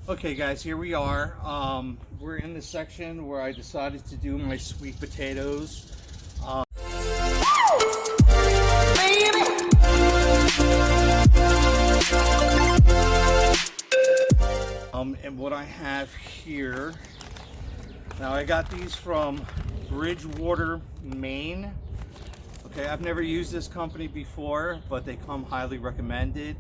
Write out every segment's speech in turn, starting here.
Okay guys, here we are. We're in the section where I decided to do my sweet potatoes. And what I have here, now I got these from Bridgewater, Maine. Okay, I've never used this company before, but they come highly recommended.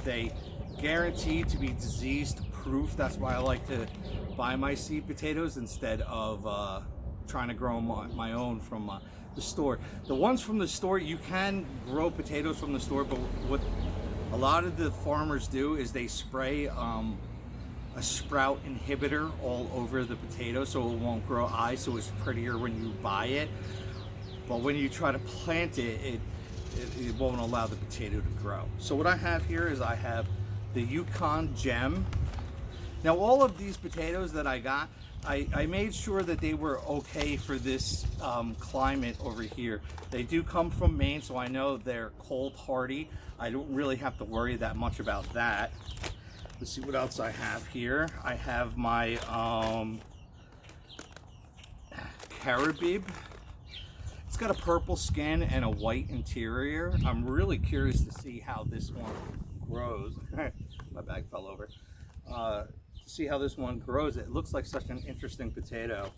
They guaranteed to be disease proof. That's why I like to buy my seed potatoes instead of trying to grow my own from the store. The ones from the store, you can grow potatoes from the store, but what a lot of the farmers do is they spray a sprout inhibitor all over the potato so it won't grow eyes, so it's prettier when you buy it. But when you try to plant it, it won't allow the potato to grow. So what I have here is I have the Yukon Gem. Now all of these potatoes that I got, I made sure that they were okay for this climate over here. They do come from Maine, so I know they're cold hardy. I don't really have to worry that much about that. Let's see what else I have here. I have my Caribib. It's got a purple skin and a white interior. I'm really curious to see how this one grows. My bag fell over. To see how this one grows. It looks like such an interesting potato.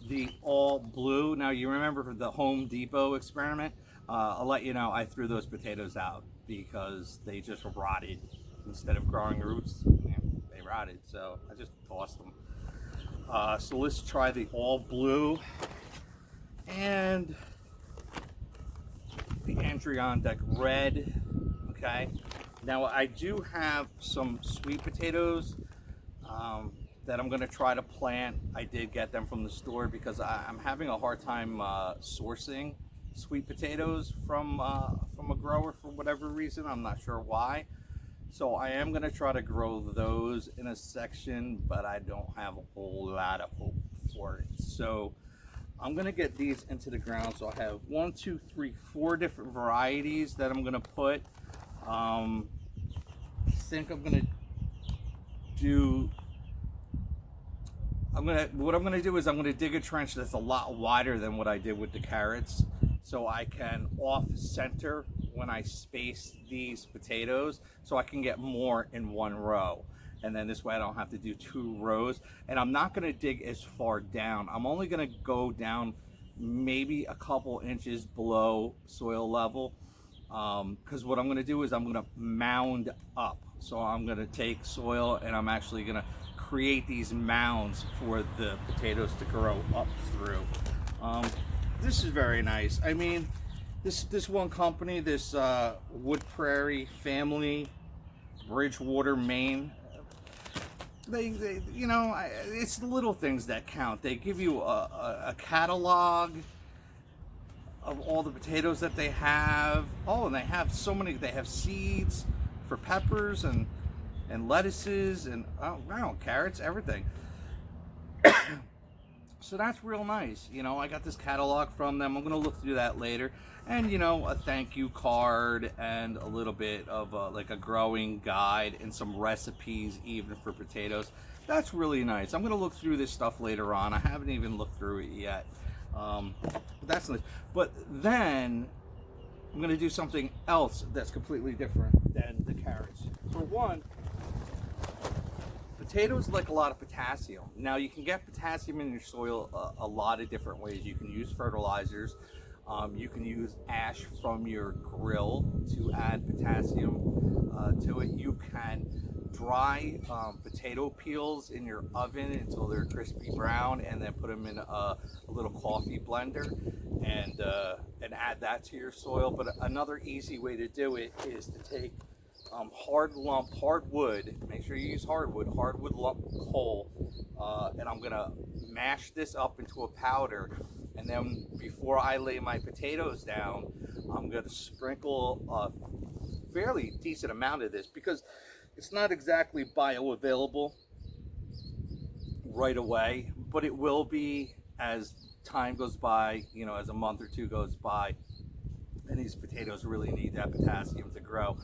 The all blue. Now you remember the Home Depot experiment? I'll let you know I threw those potatoes out because they just rotted. Instead of growing roots, they rotted. So I just tossed them. So let's try the all blue and the Adirondack red. Okay, now I do have some sweet potatoes that I'm going to try to plant. I did get them from the store because I'm having a hard time sourcing sweet potatoes from a grower for whatever reason. I'm not sure why. So I am going to try to grow those in a section, but I don't have a whole lot of hope for it. So I'm going to get these into the ground. So I have 1, 2, 3, 4 different varieties that I'm going to put. I think I'm going to do, what I'm going to do is I'm going to dig a trench that's a lot wider than what I did with the carrots, so I can off center when I space these potatoes, so I can get more in one row. And then this way I don't have to do 2 rows. And I'm not going to dig as far down. I'm only going to go down maybe a couple inches below soil level, because what I'm going to do is I'm going to mound up. So I'm going to take soil and I'm actually going to create these mounds for the potatoes to grow up through. This is very nice. I mean, this one company, this Wood Prairie Family, Bridgewater, Maine, they you know, it's the little things that count. They give you a catalog of all the potatoes that they have. Oh, and they have so many. They have seeds for peppers and lettuces and carrots, everything. So that's real nice. You know, I got this catalog from them. I'm going to look through that later. And, you know, a thank you card and a little bit of like a growing guide and some recipes even for potatoes. That's really nice. I'm going to look through this stuff later on. I haven't even looked through it yet. That's nice. But then I'm going to do something else that's completely different than the carrots. For one, potatoes like a lot of potassium. Now you can get potassium in your soil a lot of different ways. You can use fertilizers. You can use ash from your grill to add potassium to it. You can dry potato peels in your oven until they're crispy brown, and then put them in a little coffee blender and add that to your soil. But another easy way to do it is to take hardwood, make sure you use hardwood lump coal, and I'm gonna mash this up into a powder, and then before I lay my potatoes down, I'm gonna sprinkle a fairly decent amount of this, because it's not exactly bioavailable right away, but it will be as time goes by, you know, as a month or 2 goes by. And these potatoes really need that potassium to grow.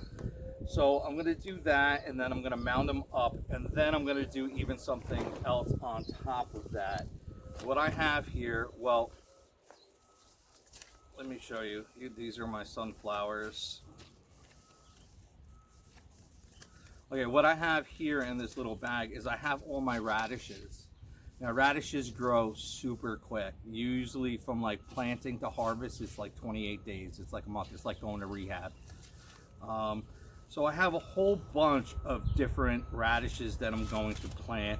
So I'm going to do that, and then I'm going to mound them up, and then I'm going to do even something else on top of that. What I have here, well, let me show you. These are my sunflowers. Okay, what I have here in this little bag is I have all my radishes. Now, radishes grow super quick. Usually from like planting to harvest, it's like 28 days. It's like a month. It's like going to rehab. So I have a whole bunch of different radishes that I'm going to plant.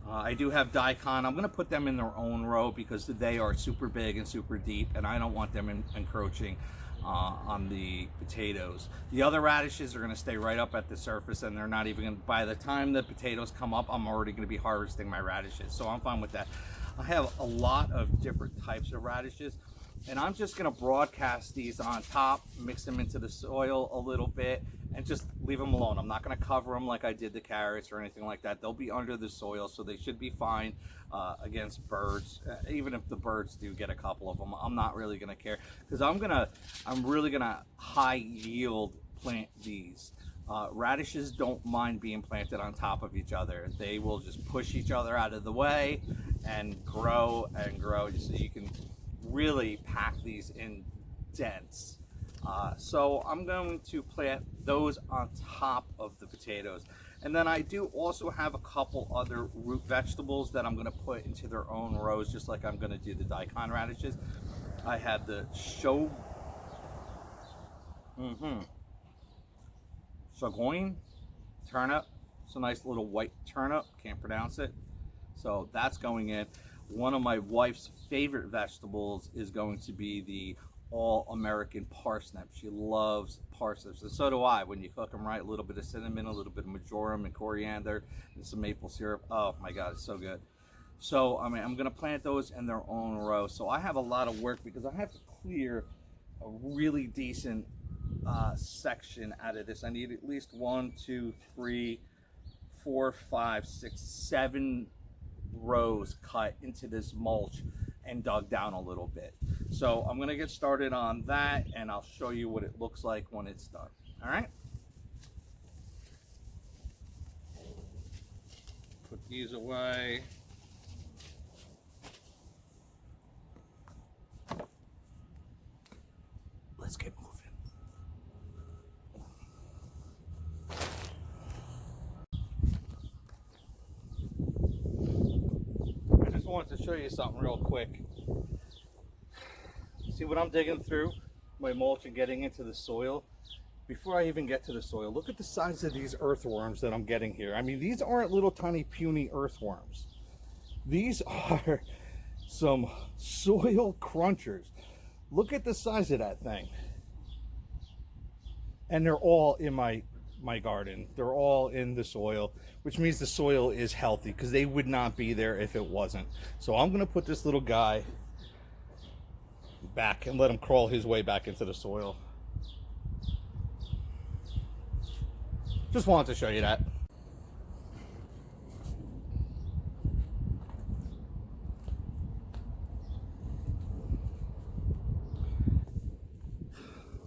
I do have daikon. I'm going to put them in their own row because they are super big and super deep, and I don't want them encroaching on the potatoes. The other radishes are going to stay right up at the surface, and they're not even going to, by the time the potatoes come up, I'm already going to be harvesting my radishes, so I'm fine with that. I have a lot of different types of radishes, and I'm just going to broadcast these on top, mix them into the soil a little bit, and just leave them alone. I'm not going to cover them like I did the carrots or anything like that. They'll be under the soil, so they should be fine against birds. Even if the birds do get a couple of them, I'm not really going to care, because I'm really gonna high yield plant these. Radishes don't mind being planted on top of each other. They will just push each other out of the way and grow and grow. So you can really pack these in dense. So I'm going to plant those on top of the potatoes. And then I do also have a couple other root vegetables that I'm going to put into their own rows, just like I'm going to do the daikon radishes. I have the Shogoin turnip. It's a nice little white turnip, can't pronounce it. So that's going in. One of my wife's favorite vegetables is going to be the all-American parsnip. She loves parsnips, and so do I. When you cook them right, a little bit of cinnamon, a little bit of marjoram and coriander, and some maple syrup. Oh my God, it's so good. So I mean, I'm gonna plant those in their own row. So I have a lot of work because I have to clear a really decent section out of this. I need at least 1, 2, 3, 4, 5, 6, 7 rows cut into this mulch and dug down a little bit. So I'm gonna get started on that, and I'll show you what it looks like when it's done. All right. Put these away. Let's get moving. I just wanted to show you something real quick. See what I'm digging through my mulch and getting into the soil? Before I even get to the soil, look at the size of these earthworms that I'm getting here. I mean, these aren't little tiny puny earthworms. These are some soil crunchers. Look at the size of that thing. And they're all in my garden. They're all in the soil, which means the soil is healthy, because they would not be there if it wasn't. So I'm gonna put this little guy back and let him crawl his way back into the soil. Just wanted to show you that.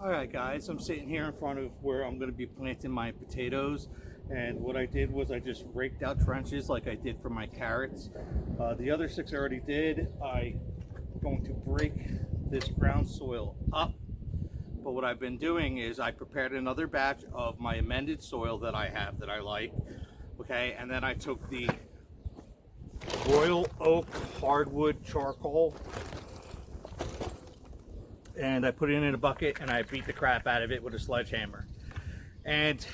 All right, guys, I'm sitting here in front of where I'm going to be planting my potatoes, and what I did was I just raked out trenches like I did for my carrots. The other 6 I already did. I'm going to break this ground soil up, but what I've been doing is I prepared another batch of my amended soil that I have that I like, okay, and then I took the Royal Oak hardwood charcoal and I put it in a bucket and I beat the crap out of it with a sledgehammer, and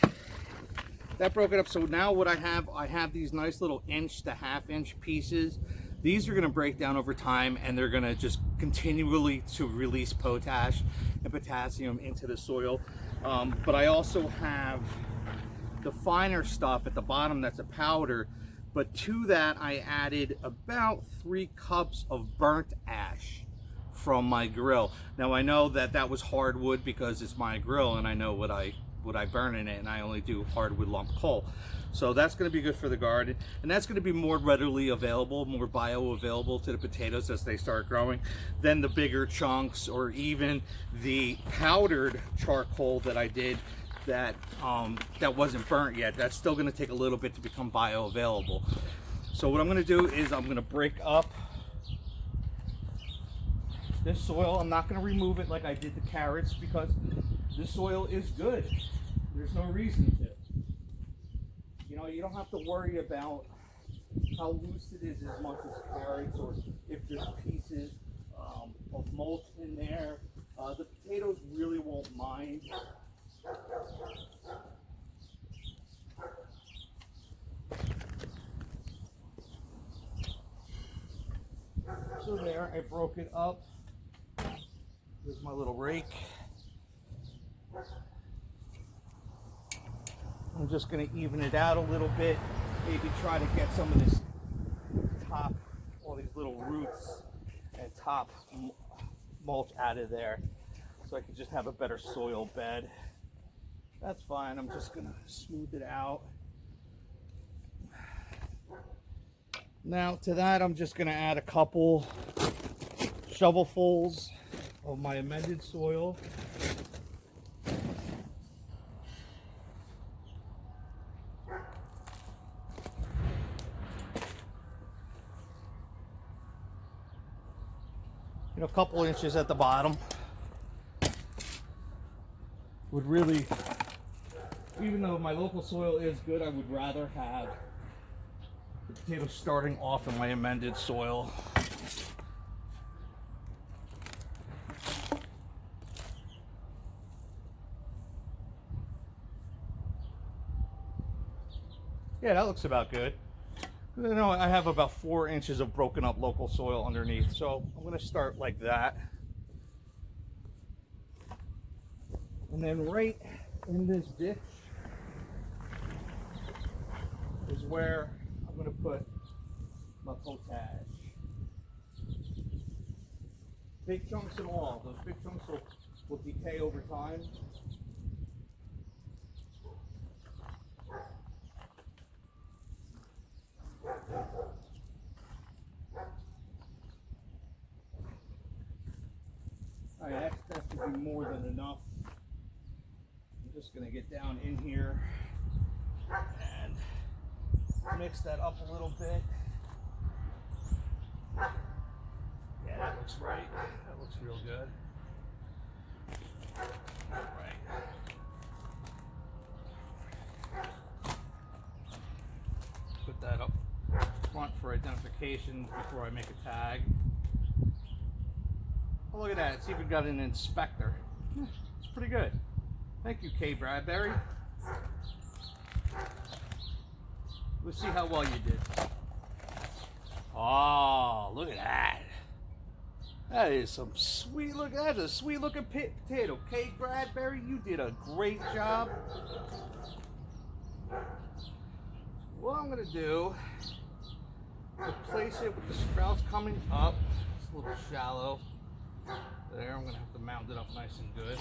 that broke it up. So now what I have these nice little 1 to 1/2 inch pieces. These are going to break down over time, and they're going to just continually to release potash and potassium into the soil. But I also have the finer stuff at the bottom that's a powder, but to that I added about 3 cups of burnt ash from my grill. Now I know that that was hardwood because it's my grill and I know what I wood I burn in it, and I only do hardwood lump coal. So that's going to be good for the garden, and that's going to be more readily available, more bioavailable to the potatoes as they start growing than the bigger chunks, or even the powdered charcoal that I did that wasn't burnt yet. That's still going to take a little bit to become bioavailable. So what I'm going to do is I'm going to break up this soil. I'm not going to remove it like I did the carrots, because this soil is good. There's no reason to. You know, you don't have to worry about how loose it is as much as carrots, or if there's pieces of mulch in there. The potatoes really won't mind. So there, I broke it up. Here's my little rake. I'm just going to even it out a little bit, maybe try to get some of this top, all these little roots and top mulch out of there, so I can just have a better soil bed. That's fine. I'm just going to smooth it out. Now to that, I'm just going to add a couple shovelfuls of my amended soil. You know, a couple inches at the bottom would really, even though my local soil is good, I would rather have the potatoes starting off in my amended soil. Yeah, that looks about good. You know, I have about 4 inches of broken up local soil underneath, so I'm going to start like that. And then right in this ditch is where I'm going to put my potash. Big chunks and all. Those big chunks will decay over time. Alright, that should be more than enough. I'm just going to get down in here and mix that up a little bit. Yeah, that looks right. That looks real good. Alright. Put that up front for identification before I make a tag. Oh, look at that. It's even got an inspector. It's pretty good. Thank you, K. Bradbury. Let's see how well you did. Oh, look at that. That is some sweet look. That's a sweet looking potato. K. Bradbury, you did a great job. What I'm going to do is place it with the sprouts coming up. It's a little shallow. There, I'm going to have to mound it up nice and good.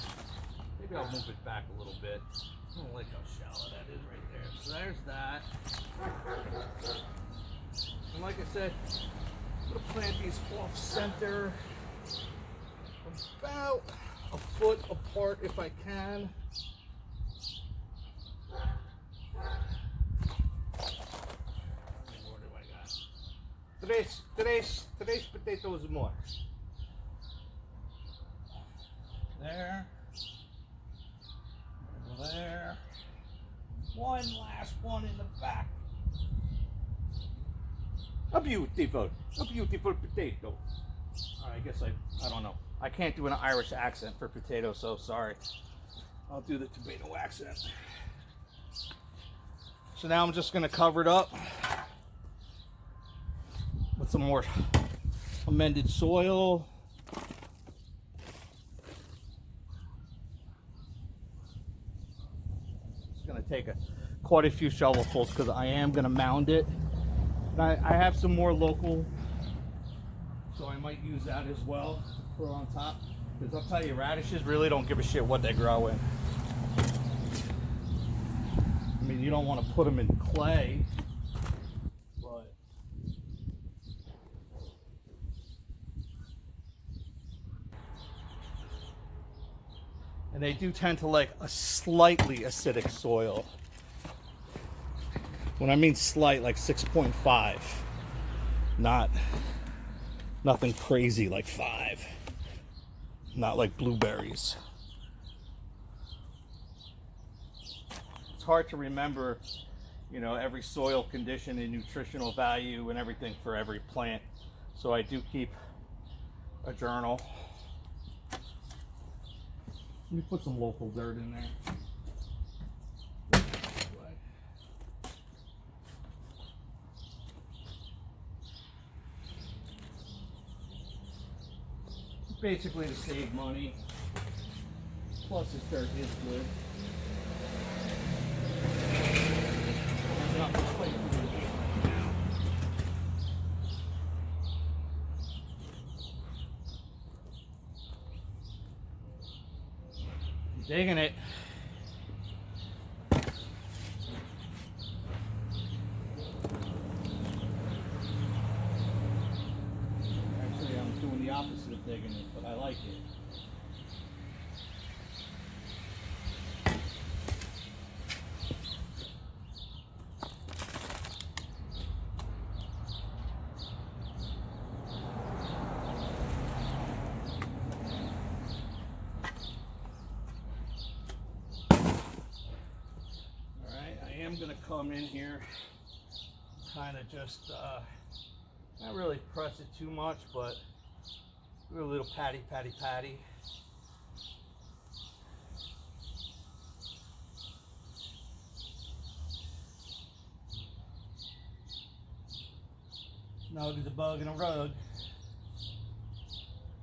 Maybe I'll move it back a little bit. I don't like how shallow that is right there. So there's that. And like I said, I'm going to plant these off center, about a foot apart if I can. What do I got? Today's potatoes more. There, there, one last one in the back. A beautiful potato. I guess I don't know. I can't do an Irish accent for potato, so sorry. I'll do the tomato accent. So now I'm just gonna cover it up with some more amended soil. Take quite a few shovelfuls because I am going to mound it. And I have some more local, so I might use that as well, put it on top, because I'll tell you, radishes really don't give a shit what they grow in. I mean, you don't want to put them in clay, but and they do tend to like a slightly acidic soil. When I mean slight, like 6.5, not nothing crazy like 5, not like blueberries. It's hard to remember, you know, every soil condition and nutritional value and everything for every plant. So I do keep a journal. Let me put some local dirt in there. Basically to save money. Plus this dirt is good. I'm not quite doing it right now. I'm digging it. Actually, I'm doing the opposite of digging it, but I like it. I'm going to come in here, kind of just not really press it too much, but do a little patty. Snug as a bug in a rug.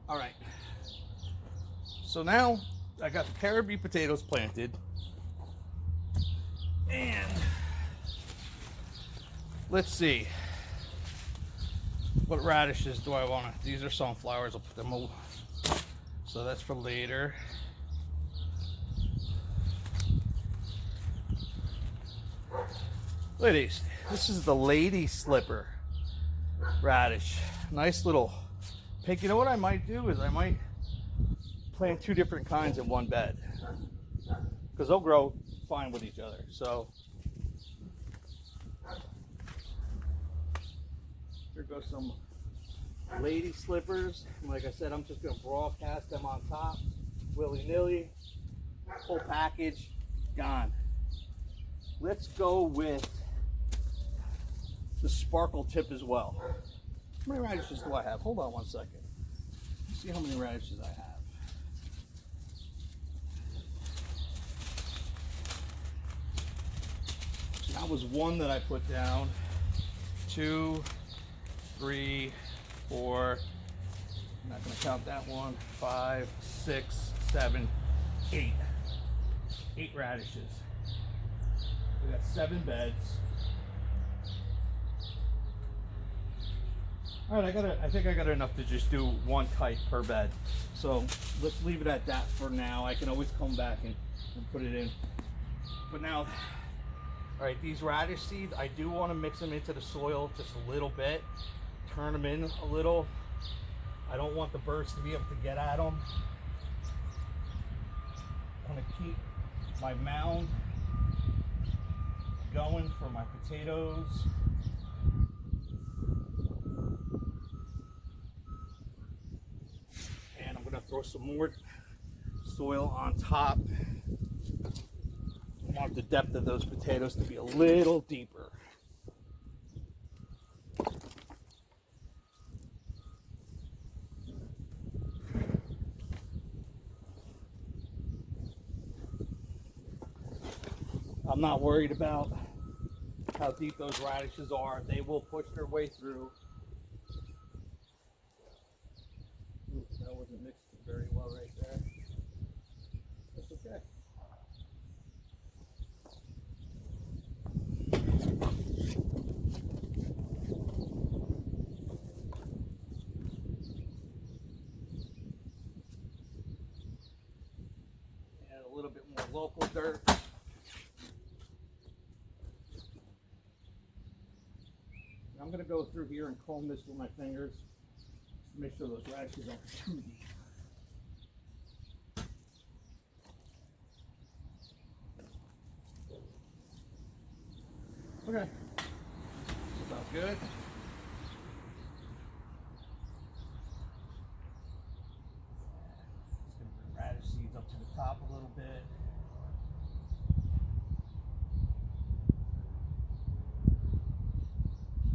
All right. So now I got the Caribbean potatoes planted. And let's see, what radishes do I want to? These are sunflowers. I'll put them over. So that's for later. Look at these. This is the lady slipper radish. Nice little pink. You know what I might do is I might plant 2 different kinds in one bed, because they'll grow fine with each other. So here goes some lady slippers. Like I said, I'm just going to broadcast them on top, willy-nilly. Full package, gone. Let's go with the sparkle tip as well. How many radishes do I have? Hold on one second. Let's see how many radishes I have. So that was 1 that I put down. 2, 3, 4. I'm not going to count that one. 5, 6, 7, 8. 8 radishes. We got 7 beds. All right, I think I got enough to just do 1 type per bed. So let's leave it at that for now. I can always come back and put it in. But now, all right, these radish seeds, I do want to mix them into the soil just a little bit. Turn them in a little. I don't want the birds to be able to get at them. I want to keep my mound going for my potatoes. And I'm going to throw some more soil on top. I want the depth of those potatoes to be a little deeper. I'm not worried about how deep those radishes are. They will push their way through. Oops, that wasn't mixed very well right there. That's okay. Add a little bit more local dirt. I'm gonna go through here and comb this with my fingers to make sure those radishes aren't too deep. Okay, sounds good. Just gonna bring radish seeds up to the top a little bit.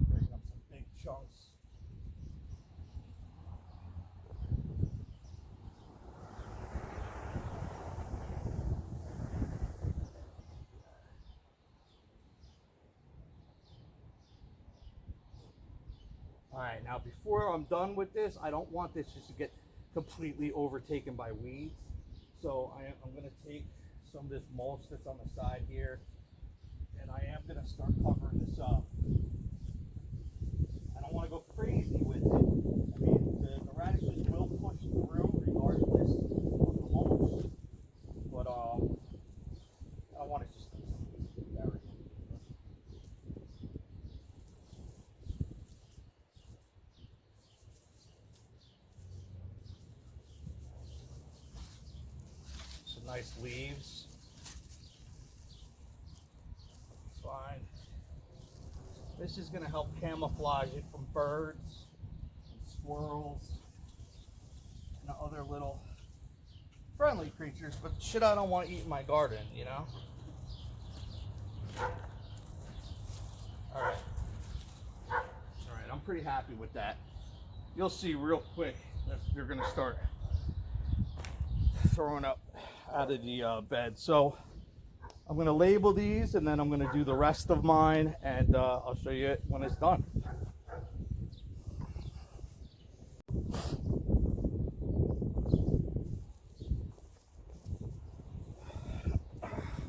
Bring up some big chunks. All right, now before I'm done with this, I don't want this just to get completely overtaken by weeds. So I'm going to take some of this mulch that's on the side here, and I am going to start covering this up. I don't want to go crazy with it. I mean, the radishes will push through regardless of the mulch, but I don't want it just to bury. Some nice leaves. Fine. This is going to help camouflage it from birds and squirrels and other little friendly creatures, but shit I don't want to eat in my garden, you know? Alright. Alright, I'm pretty happy with that. You'll see real quick that you're going to start throwing up out of the bed. So I'm going to label these, and then I'm going to do the rest of mine, and I'll show you it when it's done.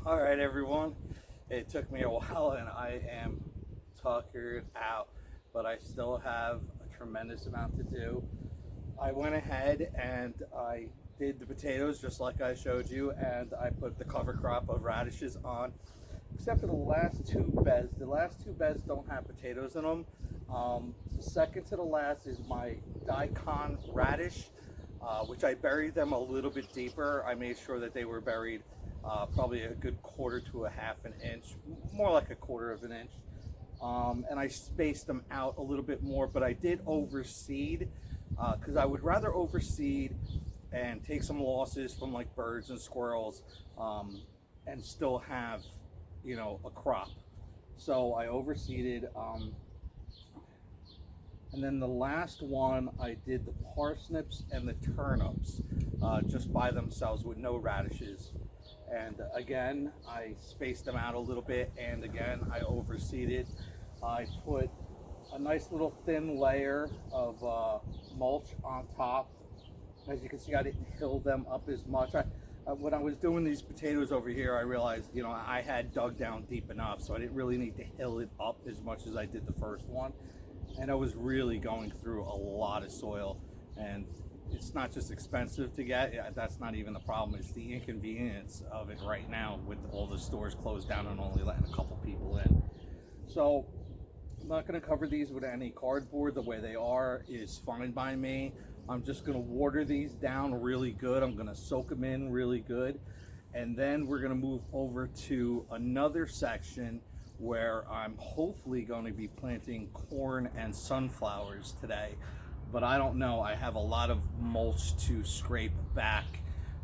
All right, everyone. It took me a while, and I am tuckered out, but I still have a tremendous amount to do. I went ahead and I did the potatoes just like I showed you, and I put the cover crop of radishes on, except for the last two beds. The last two beds don't have potatoes in them. Second to the last is my daikon radish, which I buried them a little bit deeper. I made sure that they were buried probably a good quarter to a half an inch, more like a quarter of an inch. And I spaced them out a little bit more, but I did overseed, because I would rather overseed and take some losses from like birds and squirrels, and still have, you know, a crop. So I overseeded, and then the last one I did the parsnips and the turnips just by themselves with no radishes. And again, I spaced them out a little bit, and again I overseeded. I put a nice little thin layer of mulch on top. As you can see, I didn't hill them up as much. When I was doing these potatoes over here, I realized, you know, I had dug down deep enough, so I didn't really need to hill it up as much as I did the first one. And I was really going through a lot of soil, and it's not just expensive to get. That's not even the problem. It's the inconvenience of it right now with all the stores closed down and only letting a couple people in. So I'm not going to cover these with any cardboard. The way they are is fine by me. I'm just going to water these down really good. I'm going to soak them in really good. And then we're going to move over to another section where I'm hopefully going to be planting corn and sunflowers today. But I don't know. I have a lot of mulch to scrape back.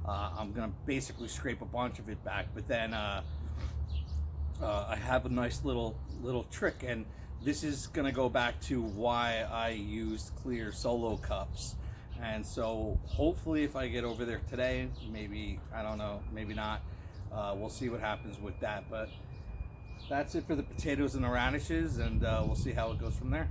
I'm going to basically scrape a bunch of it back. But then I have a nice little trick. And this is going to go back to why I used clear solo cups. And so hopefully if I get over there today, maybe, I don't know, maybe not. We'll see what happens with that. But that's it for the potatoes and the radishes, and we'll see how it goes from there.